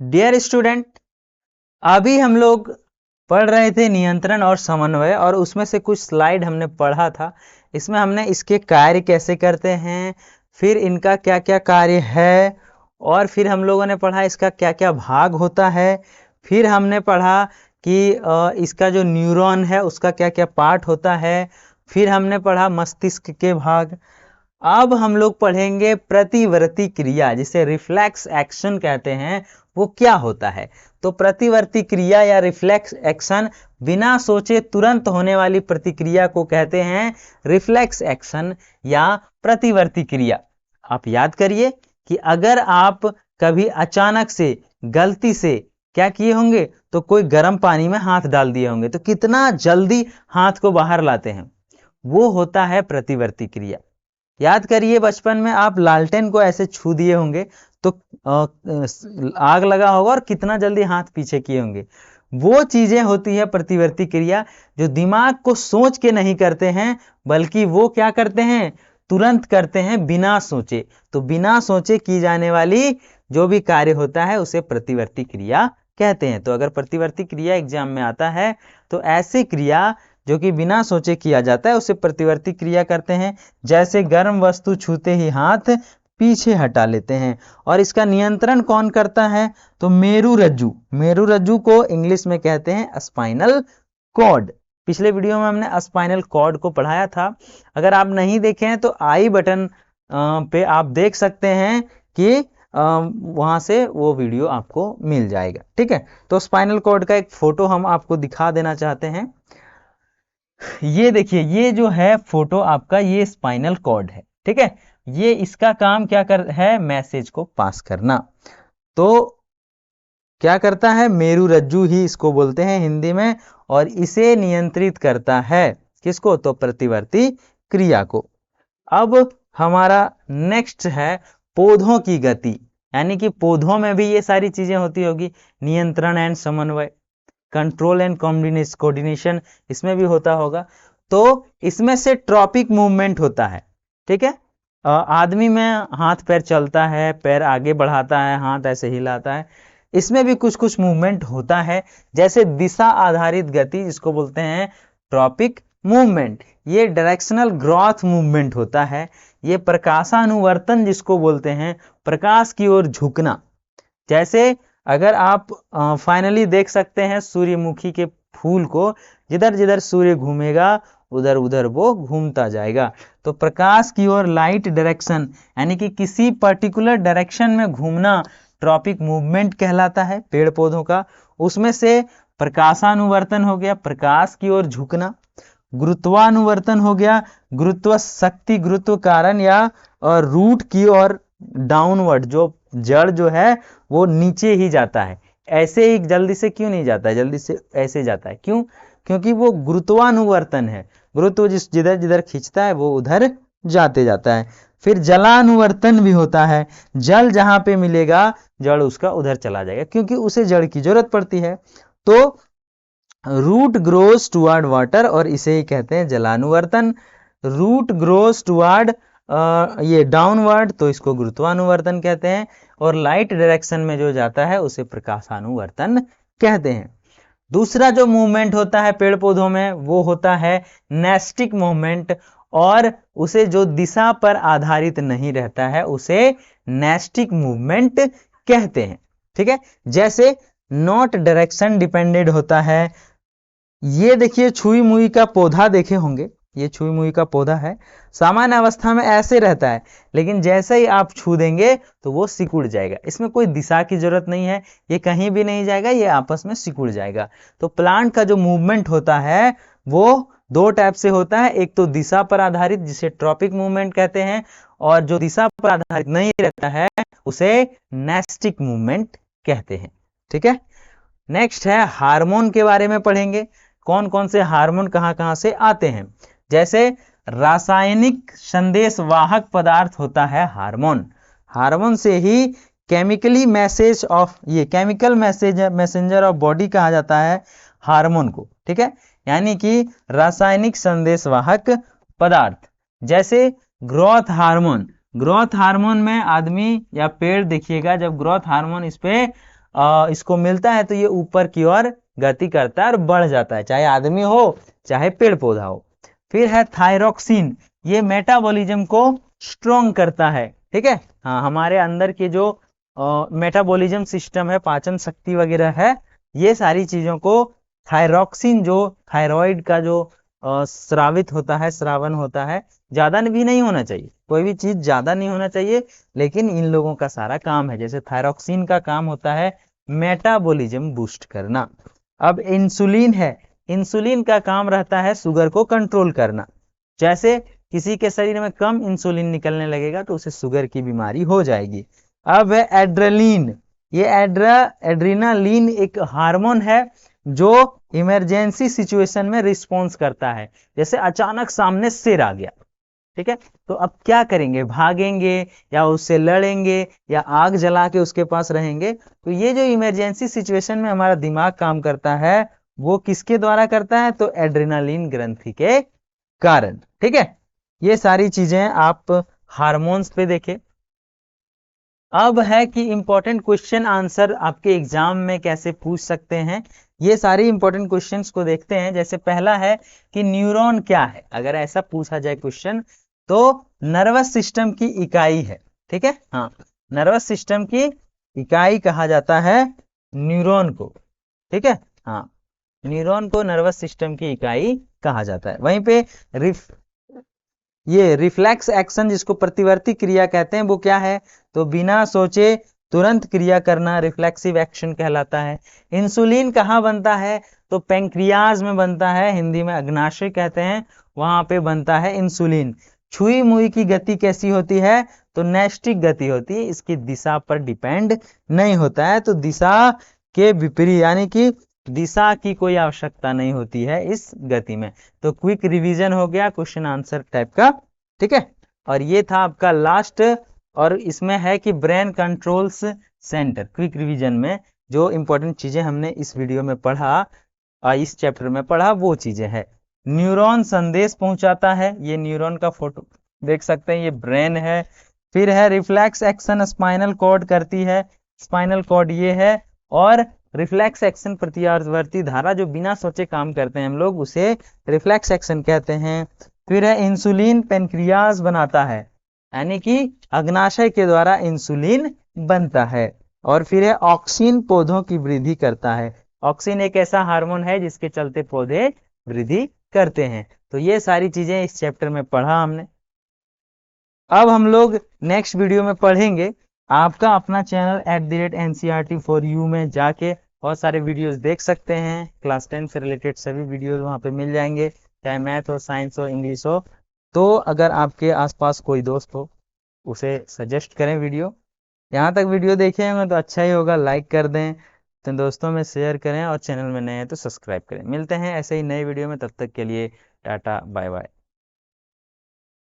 Dear student, अभी हम लोग पढ़ रहे थे नियंत्रण और समन्वय, और उसमें से कुछ स्लाइड हमने पढ़ा था। इसमें हमने इसके कार्य कैसे करते हैं, फिर इनका क्या क्या कार्य है, और फिर हम लोगों ने पढ़ा इसका क्या क्या भाग होता है। फिर हमने पढ़ा कि इसका जो न्यूरॉन है उसका क्या क्या पार्ट होता है। फिर हमने पढ़ा मस्तिष्क के भाग। अब हम लोग पढ़ेंगे प्रतिवर्ती क्रिया, जिसे रिफ्लेक्स एक्शन कहते हैं, वो क्या होता है। तो प्रतिवर्ती क्रिया या रिफ्लेक्स एक्शन, बिना सोचे तुरंत होने वाली प्रतिक्रिया को कहते हैं रिफ्लेक्स एक्शन या प्रतिवर्ती क्रिया। आप याद करिए कि अगर आप कभी अचानक से गलती से क्या किए होंगे, तो कोई गर्म पानी में हाथ डाल दिए होंगे, तो कितना जल्दी हाथ को बाहर लाते हैं, वो होता है प्रतिवर्ती क्रिया। याद करिए बचपन में आप लालटेन को ऐसे छू दिए होंगे तो आग लगा होगा और कितना जल्दी हाथ पीछे किए होंगे। वो चीजें होती है प्रतिवर्ती क्रिया, जो दिमाग को सोच के नहीं करते हैं, बल्कि वो क्या करते हैं, तुरंत करते हैं बिना सोचे। तो बिना सोचे की जाने वाली जो भी कार्य होता है उसे प्रतिवर्ती क्रिया कहते हैं। तो अगर प्रतिवर्ती क्रिया एग्जाम में आता है तो ऐसी क्रिया जो कि बिना सोचे किया जाता है उसे प्रतिवर्ती क्रिया करते हैं। जैसे गर्म वस्तु छूते ही हाथ पीछे हटा लेते हैं। और इसका नियंत्रण कौन करता है, तो मेरुरज्जु। मेरुरज्जु को इंग्लिश में कहते हैं स्पाइनल कॉर्ड। पिछले वीडियो में हमने स्पाइनल कॉर्ड को पढ़ाया था। अगर आप नहीं देखे हैं तो आई बटन पे आप देख सकते हैं कि वहां से वो वीडियो आपको मिल जाएगा। ठीक है, तो स्पाइनल कॉर्ड का एक फोटो हम आपको दिखा देना चाहते हैं। ये देखिए, ये जो है फोटो आपका, ये स्पाइनल कॉर्ड है। ठीक है, ये इसका काम क्या कर है, मैसेज को पास करना। तो क्या करता है, मेरुरज्जु ही इसको बोलते हैं हिंदी में, और इसे नियंत्रित करता है किसको, तो प्रतिवर्ती क्रिया को। अब हमारा नेक्स्ट है पौधों की गति, यानी कि पौधों में भी ये सारी चीजें होती होगी, नियंत्रण एंड समन्वय, कंट्रोल एंड कोऑर्डिनेशन इसमें भी होता होगा। तो इसमें से ट्रॉपिक मूवमेंट होता है। ठीक है, आदमी में हाथ पैर चलता है, पैर आगे बढ़ाता है, हाथ ऐसे हिलाता है, इसमें भी कुछ कुछ मूवमेंट होता है। जैसे दिशा आधारित गति, जिसको बोलते हैं ट्रॉपिक मूवमेंट, ये डायरेक्शनल ग्रोथ मूवमेंट होता है। ये प्रकाशानुवर्तन, जिसको बोलते हैं प्रकाश की ओर झुकना। जैसे अगर आप फाइनली देख सकते हैं सूर्यमुखी के फूल को, जिधर जिधर सूर्य घूमेगा उधर उधर वो घूमता जाएगा। तो प्रकाश की ओर लाइट डायरेक्शन, यानी कि किसी पर्टिकुलर डायरेक्शन में घूमना ट्रॉपिक मूवमेंट कहलाता है पेड़ पौधों का। उसमें से प्रकाशानुवर्तन हो गया, प्रकाश की ओर झुकना। गुरुत्वानुवर्तन हो गया, गुरुत्व शक्ति, गुरुत्व कारण या रूट की ओर डाउनवर्ड, जो जड़ जो है वो नीचे ही जाता है। ऐसे ही जल्दी से क्यों नहीं जाता है, जल्दी से ऐसे जाता है, क्यों, क्योंकि वो गुरुत्वानुवर्तन है। गुरुत्व जिधर जिधर खींचता है वो उधर जाते जाता है। फिर जलानुवर्तन भी होता है, जल जहां पे मिलेगा जड़ उसका उधर चला जाएगा, क्योंकि उसे जड़ की जरूरत पड़ती है। तो रूट ग्रोज टुवर्ड वाटर, और इसे ही कहते हैं जलानुवर्तन। रूट ग्रोज टुवर्ड ये डाउनवर्ड, तो इसको गुरुत्वानुवर्तन कहते हैं। और लाइट डायरेक्शन में जो जाता है उसे प्रकाशानुवर्तन कहते हैं। दूसरा जो मूवमेंट होता है पेड़ पौधों में वो होता है नेस्टिक मूवमेंट, और उसे जो दिशा पर आधारित नहीं रहता है उसे नेस्टिक मूवमेंट कहते हैं। ठीक है, जैसे नॉट डायरेक्शन डिपेंडेंट होता है। ये देखिए छुई मुई का पौधा देखे होंगे, ये छुई मुई का पौधा है, सामान्य अवस्था में ऐसे रहता है, लेकिन जैसे ही आप छू देंगे तो वो सिकुड़ जाएगा। इसमें कोई दिशा की जरूरत नहीं है, ये कहीं भी नहीं जाएगा, ये आपस में सिकुड़ जाएगा। तो प्लांट का जो मूवमेंट होता है वो दो टाइप से होता है, एक तो दिशा पर आधारित जिसे ट्रॉपिक मूवमेंट कहते हैं, और जो दिशा पर आधारित नहीं रहता है उसे नेस्टिक मूवमेंट कहते हैं। ठीक है, नेक्स्ट है हार्मोन के बारे में पढ़ेंगे, कौन कौन से हार्मोन कहां कहां से आते हैं। जैसे रासायनिक संदेश वाहक पदार्थ होता है हार्मोन, हार्मोन से ही केमिकली मैसेज ऑफ, ये केमिकल मैसेंजर ऑफ बॉडी कहा जाता है हार्मोन को। ठीक है, यानी कि रासायनिक संदेश वाहक पदार्थ। जैसे ग्रोथ हार्मोन, ग्रोथ हार्मोन में आदमी या पेड़ देखिएगा, जब ग्रोथ हार्मोन इस पे इसको मिलता है तो ये ऊपर की ओर गति करता है और बढ़ जाता है, चाहे आदमी हो चाहे पेड़ पौधा हो। फिर है थायरोक्सिन, ये मेटाबॉलिज्म को स्ट्रोंग करता है, ठीक है। हाँ, हमारे अंदर के जो मेटाबॉलिज्म सिस्टम है, पाचन शक्ति वगैरह है, ये सारी चीजों को थायरोक्सिन, जो थायराइड का जो स्रावित होता है, श्रावण होता है, ज्यादा भी नहीं होना चाहिए, कोई भी चीज ज्यादा नहीं होना चाहिए, लेकिन इन लोगों का सारा काम है। जैसे थायरोक्सिन का काम होता है मेटाबॉलिज्म बूस्ट करना। अब इंसुलिन है, इंसुलिन का काम रहता है शुगर को कंट्रोल करना। जैसे किसी के शरीर में कम इंसुलिन निकलने लगेगा तो उसे शुगर की बीमारी हो जाएगी। अब है एड्रेलिन, ये एड्रीनालिन एक हार्मोन है जो इमरजेंसी सिचुएशन में रिस्पॉन्स करता है। जैसे अचानक सामने शेर आ गया, ठीक है, तो अब क्या करेंगे, भागेंगे या उससे लड़ेंगे या आग जला के उसके पास रहेंगे। तो ये जो इमरजेंसी सिचुएशन में हमारा दिमाग काम करता है, वो किसके द्वारा करता है, तो एड्रेनालिन ग्रंथि के कारण, ठीक है। ये सारी चीजें आप हार्मोन्स पे देखें। अब है कि इंपॉर्टेंट क्वेश्चन आंसर आपके एग्जाम में कैसे पूछ सकते हैं, ये सारी इंपॉर्टेंट क्वेश्चंस को देखते हैं। जैसे पहला है कि न्यूरॉन क्या है, अगर ऐसा पूछा जाए क्वेश्चन तो नर्वस सिस्टम की इकाई है, ठीक है। हाँ, नर्वस सिस्टम की इकाई कहा जाता है न्यूरॉन को, ठीक है। हाँ, न्यूरॉन को नर्वस सिस्टम की इकाई कहा जाता है। वहीं पे ये रिफ्लेक्स एक्शन, जिसको प्रतिवर्ती क्रिया कहते हैं, वो क्या है, तो बिना सोचे तुरंत क्रिया करना रिफ्लेक्सिव एक्शन कहलाता है। इंसुलिन कहाँ बनता है, तो पैंक्रियाज में बनता है, हिंदी में अग्नाशय कहते हैं, वहां पे बनता है इंसुलिन। छुई मुई की गति कैसी होती है, तो नैष्टिक गति होती है, इसकी दिशा पर डिपेंड नहीं होता है, तो दिशा के विपरीत, यानी कि दिशा की कोई आवश्यकता नहीं होती है इस गति में। तो क्विक रिवीजन हो गया, क्वेश्चन आंसर टाइप का, ठीक है। और ये था आपका लास्ट, और इसमें है कि brain controls centre. Quick revision में जो इंपॉर्टेंट चीजें हमने इस वीडियो में पढ़ा, इस चैप्टर में पढ़ा, वो चीजें है। न्यूरॉन संदेश पहुंचाता है, ये न्यूरॉन का फोटो देख सकते हैं, ये ब्रेन है। फिर है रिफ्लेक्स एक्शन स्पाइनल कॉर्ड करती है, स्पाइनल कॉर्ड ये है। और रिफ्लेक्स एक्शन प्रतिवर्ती धारा, जो बिना सोचे काम करते हैं हम लोग, उसे रिफ्लेक्स एक्शन कहते हैं। फिर है इंसुलिन पेनक्रियाज बनाता है, यानी कि अग्नाशय के द्वारा इंसुलिन बनता है। और फिर है ऑक्सिन पौधों की वृद्धि करता है, ऑक्सिन एक ऐसा हार्मोन है जिसके चलते पौधे वृद्धि करते हैं। तो ये सारी चीजें इस चैप्टर में पढ़ा हमने। अब हम लोग नेक्स्ट वीडियो में पढ़ेंगे, आपका अपना चैनल @NCERT4U में जाके बहुत सारे वीडियोस देख सकते हैं, क्लास 10 से रिलेटेड सभी वीडियोस वहां पे मिल जाएंगे, चाहे मैथ हो, साइंस हो, इंग्लिश हो। तो अगर आपके आसपास कोई दोस्त हो, उसे सजेस्ट करें वीडियो। यहाँ तक वीडियो देखे होंगे तो अच्छा ही होगा, लाइक कर दें, तो दोस्तों में शेयर करें, और चैनल में नए हैं तो सब्सक्राइब करें। मिलते हैं ऐसे ही नए वीडियो में, तब तक के लिए टाटा बाय बाय।